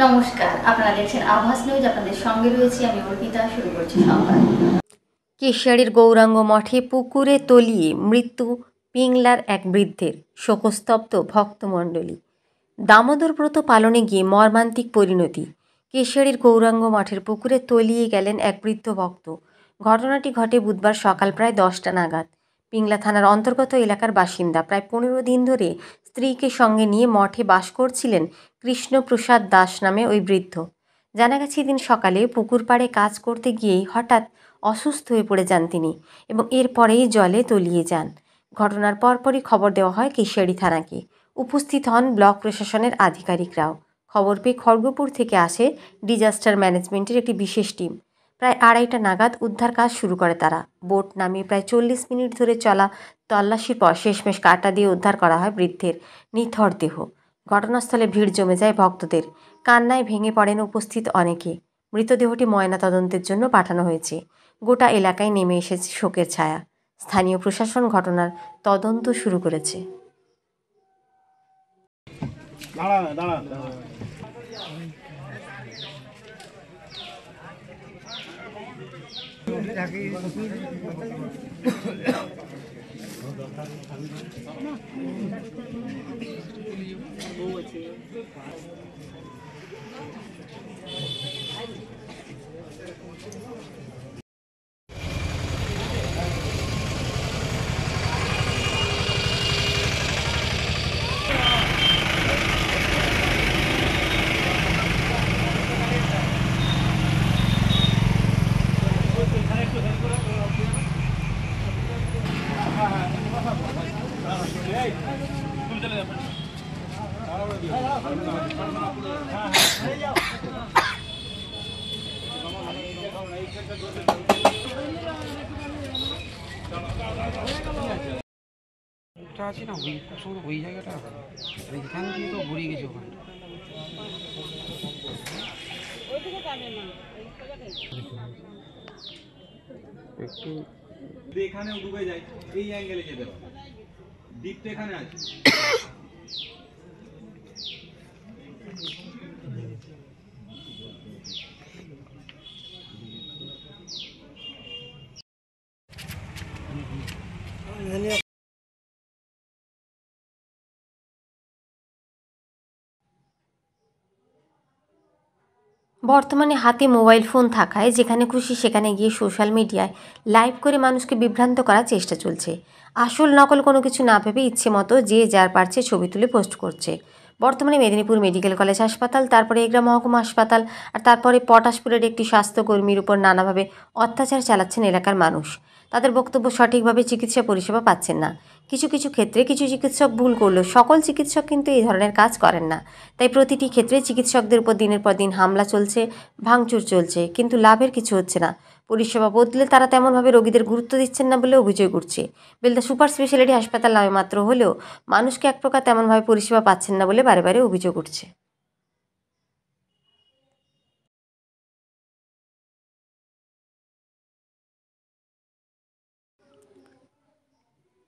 নমস্কার, আপনারা দেখছেন আভাস নিউজ। আপনাদের সঙ্গে রয়েছি আমি অর্পিতা। শুরু করছি সংবাদ। কেশিয়াড়ির গৌরাঙ্গ মঠে পুকুরে তলিয়ে মৃত্যু পিংলার এক বৃদ্ধের, শোকস্তব্ধ ভক্তমণ্ডলী। দামোদর ব্রত পালনে গিয়ে মর্মান্তিক পরিণতি। কেশিয়াড়ির গৌরাঙ্গ মঠের পুকুরে তলিয়ে গেলেন এক বৃদ্ধ ভক্ত। ঘটনাটি ঘটে বুধবার সকাল প্রায় 10টা নাগাদ। পিংলা থানার অন্তর্গত এলাকার বাসিন্দা। প্রায় 15 দিন ধরে স্ত্রীকে সঙ্গে নিয়ে মঠে বাস করছিলেন কৃষ্ণপ্রসাদ দাস নামে ওই বৃদ্ধ। জানা গেছে এদিন সকালে পুকুর পাড়ে কাজ করতে গিয়েই হঠাৎ অসুস্থ হয়ে পড়ে যান তিনি এবং এরপরেই জলে তলিয়ে যান। ঘটনার পরপরই খবর দেওয়া হয় কেশিয়াড়ি থানাকে। উপস্থিত হন ব্লক প্রশাসনের আধিকারিকরাও। খবর পেয়ে খড়গপুর থেকে আসে ডিজাস্টার ম্যানেজমেন্টের একটি বিশেষ টিম। প্রায় 2:30টা নাগাদ উদ্ধার কাজ শুরু করে তারা। বোট নামিয়ে প্রায় 40 মিনিট ধরে চলা তল্লাশির পর শেষমেশ কাঁটা দিয়ে উদ্ধার করা হয় বৃদ্ধের নিথর দেহ। ঘটনাস্থলে ভিড় জমে যায় ভক্তদের। কান্নায় ভেঙে পড়েন উপস্থিত অনেকে। মৃতদেহটি ময়নাতদন্তের জন্য পাঠানো হয়েছে। গোটা এলাকায় নেমে এসেছে শোকের ছায়া। স্থানীয় প্রশাসন ঘটনার তদন্ত শুরু করেছে। আছে না ওই জায়গাটা এখান থেকে তো ঘুরিয়ে গেছে ওখানটা। একটু এখানেও ডুবে যায়, এই অ্যাঙ্গেলে যেতে হবে। দ্বীপটা এখানে আছে। বর্তমানে হাতে মোবাইল ফোন থাকায় যেখানে খুশি সেখানে গিয়ে সোশ্যাল মিডিয়ায় লাইভ করে মানুষকে বিভ্রান্ত করার চেষ্টা চলছে। আসল নকল কোনো কিছু না ভেবে ইচ্ছে মতো যে যার পারছে ছবি তুলে পোস্ট করছে। বর্তমানে মেদিনীপুর মেডিকেল কলেজ হাসপাতাল, তারপরে এগরা মহকুমা হাসপাতাল আর তারপরে পটাশপুরের একটি স্বাস্থ্যকর্মীর উপর নানাভাবে অত্যাচার চালাচ্ছেন এলাকার মানুষ। তাদের বক্তব্য সঠিকভাবে চিকিৎসা পরিষেবা পাচ্ছেন না। কিছু কিছু ক্ষেত্রে কিছু চিকিৎসক ভুল করলেও সকল চিকিৎসক কিন্তু এই ধরনের কাজ করেন না। তাই প্রতিটি ক্ষেত্রে চিকিৎসকদের উপর দিনের পর দিন হামলা চলছে, ভাঙচুর চলছে, কিন্তু লাভের কিছু হচ্ছে না। পরিষেবা বদলে তারা তেমনভাবে রোগীদের গুরুত্ব দিচ্ছেন না বলে অভিযোগ উঠছে। বেলদা সুপার স্পেশালিটি হাসপাতাল নামে মাত্র হলেও মানুষকে এক প্রকার তেমনভাবে পরিষেবা পাচ্ছেন না বলে বারে বারে অভিযোগ উঠছে।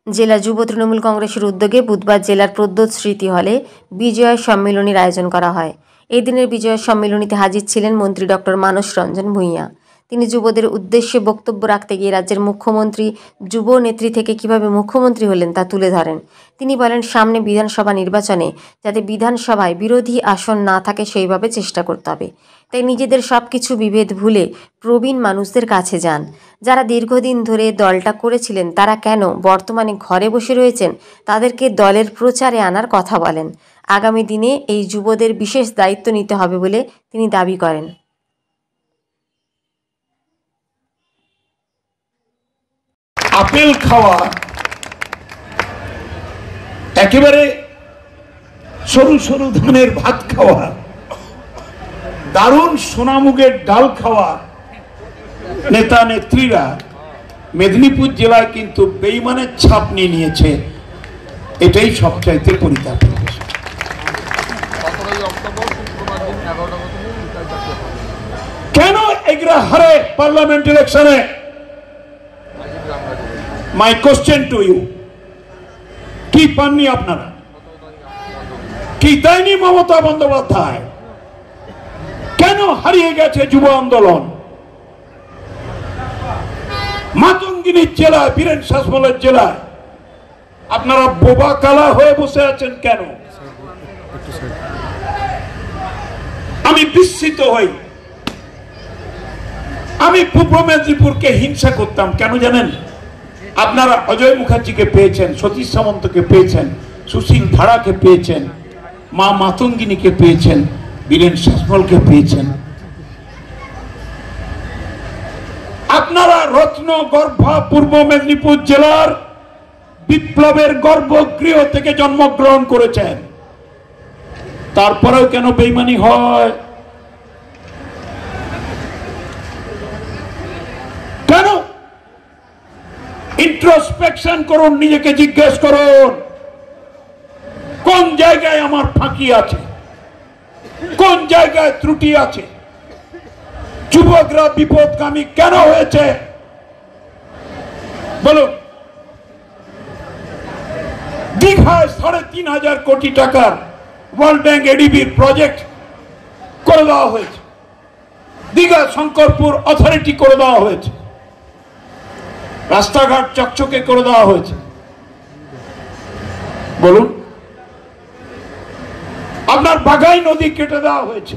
জেলা যুব তৃণমূল কংগ্রেসের উদ্যোগে বুধবার জেলার প্রদ্যোৎ স্মৃতি হলে বিজয় সম্মেলনীর আয়োজন করা হয়। এই দিনের বিজয় সম্মেলনীতে হাজির ছিলেন মন্ত্রী ডক্টর মানস রঞ্জন ভূঁইয়া। তিনি যুবদের উদ্দেশ্যে বক্তব্য রাখতে গিয়ে রাজ্যের মুখ্যমন্ত্রী যুব নেত্রী থেকে কিভাবে মুখ্যমন্ত্রী হলেন তা তুলে ধরেন। তিনি বলেন, সামনে বিধানসভা নির্বাচনে যাতে বিধানসভায় বিরোধী আসন না থাকে সেইভাবে চেষ্টা করতে হবে। তাই নিজেদের সব কিছু বিভেদ ভুলে প্রবীণ মানুষদের কাছে যান। যারা দীর্ঘদিন ধরে দলটা করেছিলেন তারা কেন বর্তমানে ঘরে বসে রয়েছেন, তাদেরকে দলের প্রচারে আনার কথা বলেন। আগামী দিনে এই যুবদের বিশেষ দায়িত্ব নিতে হবে বলে তিনি দাবি করেন। আপেল খাওয়া, একেবারে সরু সরু ধানের ভাত খাওয়া, দারুণ সোনামুগের ডাল খাওয়া নেতা নেত্রীরা মেদিনীপুর জেলায় কিন্তু বেঈমানের ছাপ নিয়ে নিয়েছে। এটাই সবচাইতে পরিতাপের বিষয়। কেন এগ্রাহারে পার্লামেন্ট ইলেকশনে? মাই কোশ্চেন টু ইউ, কি পাননি আপনারা? কি দেয়নি মমতা বন্দ্যোপাধ্যায়? কেন হারিয়ে গেছে যুব আন্দোলন? মাতঙ্গিনীর জেলায়, বীরেন শাসমলের জেলায় আপনারা বোবা কালা হয়ে বসে আছেন কেন? আমি বিস্মিত হই। আমি পূর্ব মেদিনীপুরকে হিংসা করতাম কেন জানেন? আপনারা অজয় মুখার্জিকে পেয়েছেন, সতীশ সামন্তকে পেয়েছেন, সুশীল ধারাকে পেয়েছেন, মা মাতঙ্গিনীকে পেয়েছেন, বীরেন শাসমলকে পেয়েছেন। আপনারা রত্ন গর্ভা পূর্ব মেদিনীপুর জেলার বিপ্লবের গর্ভগৃহ থেকে জন্মগ্রহণ করেছেন। তারপরেও কেন বেইমানি হয়? কেন? ইন্ট্রোস্পেকশন করুন, নিজেকে জিজ্ঞেস করুন কোন জায়গায় আমার ফাঁকি আছে, কোন জায়গায় ত্রুটি আছে, যুবকরা বিপদগামী কেন হয়েছে বলুন। দীঘায় ৩৫০০ কোটি টাকার ওয়ার্ল্ড ব্যাংক এডিবির প্রজেক্ট করে দেওয়া হয়েছে, দীঘা শঙ্করপুর অথরিটি করে দেওয়া হয়েছে, রাস্তাঘাট চকচকে করে দেওয়া হয়েছে। বলুন, আপনার বাঘাই নদী কেটে দেওয়া হয়েছে,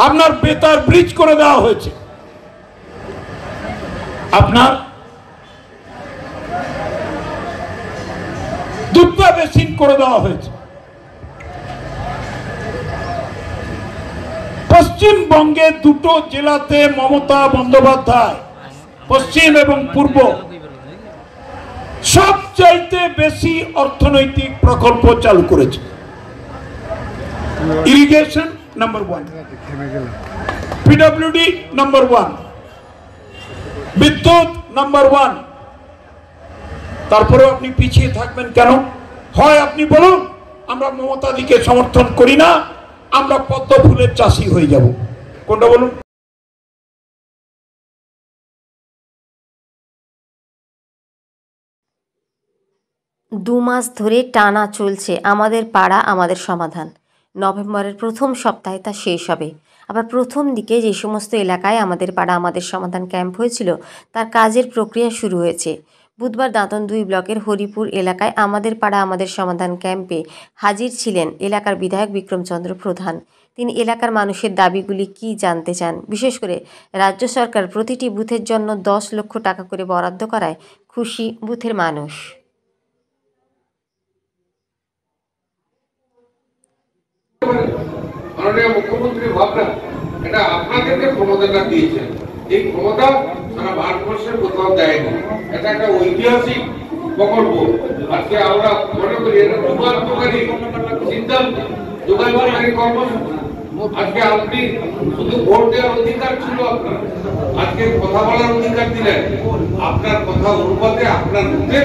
আপনার বেতার ব্রিজ করে দেওয়া হয়েছে, আপনার দুধা বেসিন করে দেওয়া হয়েছে। পশ্চিমবঙ্গে দুটো জেলাতে মমতা বন্দ্যোপাধ্যায়, পশ্চিম এবং পূর্ব, সবচাইতে বেশি অর্থনৈতিক প্রকল্প চালু করেছে। ইরিগেশন নাম্বার 1, পিডব্লিউডি নাম্বার 1, বিদ্যুৎ নাম্বার 1। তারপরে আপনি পিছিয়ে থাকবেন কেন? হয় আপনি বলুন আমরা মমতা দিকে সমর্থন করি না, আমরা পদ্ম ফুলের চাষি হয়ে যাব, কোনটা বলুন? দু মাস ধরে টানা চলছে আমাদের পাড়া আমাদের সমাধান। নভেম্বরের প্রথম সপ্তাহে তা শেষ হবে। আবার প্রথম দিকে যে সমস্ত এলাকায় আমাদের পাড়া আমাদের সমাধান ক্যাম্প হয়েছিল তার কাজের প্রক্রিয়া শুরু হয়েছে। বুধবার দাঁতন 2 ব্লকের হরিপুর এলাকায় আমাদের পাড়া আমাদের সমাধান ক্যাম্পে হাজির ছিলেন এলাকার বিধায়ক বিক্রমচন্দ্র প্রধান। তিনি এলাকার মানুষের দাবিগুলি কি জানতে চান, বিশেষ করে রাজ্য সরকার প্রতিটি বুথের জন্য 10 লক্ষ টাকা করে বরাদ্দ করায় খুশি বুথের মানুষ। মাননীয় মুখ্যমন্ত্রীর ভাবনা, এটা আপনাদেরকে ক্ষমতাটা দিয়েছেন। এই ক্ষমতা সারা ভারতবর্ষের কোথাও দেয়নি। এটা একটা ঐতিহাসিক প্রকল্প। আজকে আমরা মনে করি এটা যুগান্তকারী সিদ্ধান্ত, যুগান্তকারী কর্মসূচি। আজকে আপনি শুধু ভোট দেওয়ার অধিকার ছিল আপনার, আজকে কথা বলার অধিকার দিলেন। আপনার কথা অনুপাতে আপনার মুখে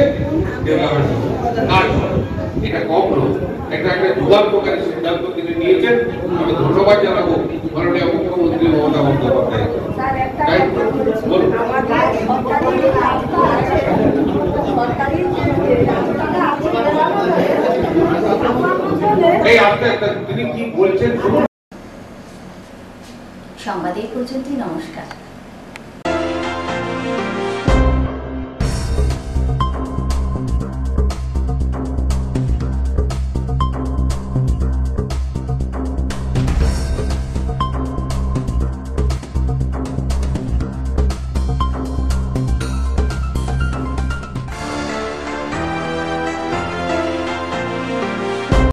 কাজ হয়, এটা কম নয়। এটা একটা যুগান্তকারী সিদ্ধান্ত তিনি নিয়েছেন। আমি ধন্যবাদ জানাবো মাননীয় মুখ্যমন্ত্রী মমতা বন্দ্যোপাধ্যায়। এই আপনার তিনি কি বলছেন? সংবাদ এই পর্যন্তই। নমস্কার।